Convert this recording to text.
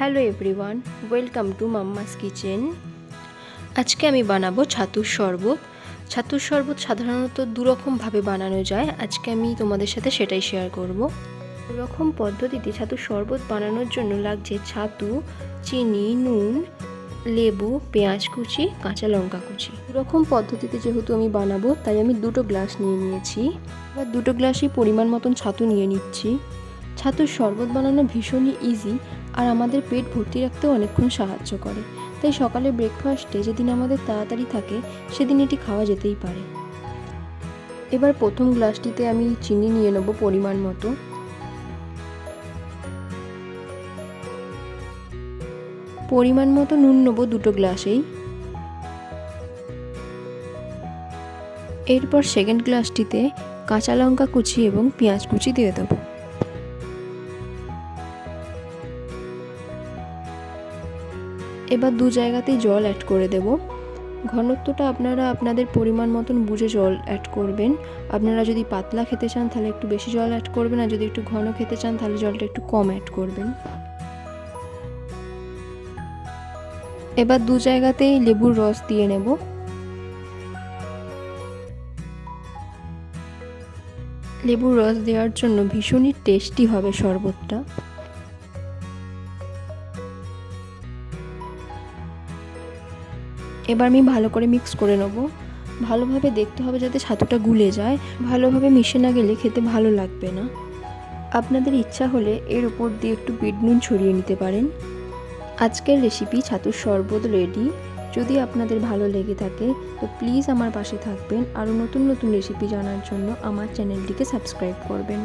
Hello everyone, welcome to mamma's kitchen. আজকে আমি বানাবো ছাতুর শরবত। ছাতুর শরবত সাধারণত দুরকমভাবে বানানো যায়, আজকে আমি তোমাদের সাথে সেটাই শেয়ার করব। দুরকম পদ্ধতিতে ছাতুর শরবত বানানোর জন্য লাগছে ছাতু, চিনি, নুন, লেবু, পেঁয়াজ কুচি, কাঁচা লঙ্কা কুচি। দুরকম পদ্ধতিতে যেহেতু আমি বানাবো তাই আমি 2 গ্লাস নিয়ে নিয়েছি। এবার 2 গ্লাসই পরিমাণ মতন ছাতু নিয়ে নিচ্ছি। ছাতুর শরবত বানানো ভীষণই ইজি আর আমাদের পেট ভর্তি রাখতেও অনেকক্ষণ সাহায্য করে, তাই সকালে ব্রেকফাস্টে যেদিন আমাদের তাড়াতাড়ি থাকে সেদিন এটি খাওয়া যেতেই পারে। এবার প্রথম গ্লাসটিতে আমি চিনি নিয়ে নেব পরিমাণ মতো। পরিমাণ মতো নুন নেব 2 গ্লাসেই। এরপর সেকেন্ড গ্লাসটিতে কাঁচা লঙ্কা কুচি এবং পেঁয়াজ কুচি দিয়ে দেবো। এবার 2 জায়গাতেই জল অ্যাড করে দেব। ঘনত্বটা আপনারা আপনাদের পরিমাণ মতন বুঝে জল অ্যাড করবেন। আপনারা যদি পাতলা খেতে চান তাহলে একটু বেশি জল অ্যাড করবেন, আর যদি একটু ঘন খেতে চান তাহলে জলটা একটু কম অ্যাড করবেন। এবার 2 জায়গাতেই লেবুর রস দিয়ে নেব। লেবুর রস দেওয়ার জন্য ভীষণই টেস্টি হবে শরবতটা। এবার আমি ভালো করে মিক্স করে নেব। ভালোভাবে দেখতে হবে যাতে ছাতুটা গুলে যায়, ভালোভাবে মিশে না গেলে খেতে ভালো লাগবে না। আপনাদের ইচ্ছা হলে এর উপর দিয়ে একটু বিট নুন ছড়িয়ে নিতে পারেন। আজকের রেসিপি ছাতুর শরবত রেডি। যদি আপনাদের ভালো লেগে থাকে তো প্লিজ আমার পাশে থাকবেন, আরও নতুন নতুন রেসিপি জানার জন্য আমার চ্যানেলটিকে সাবস্ক্রাইব করবেন।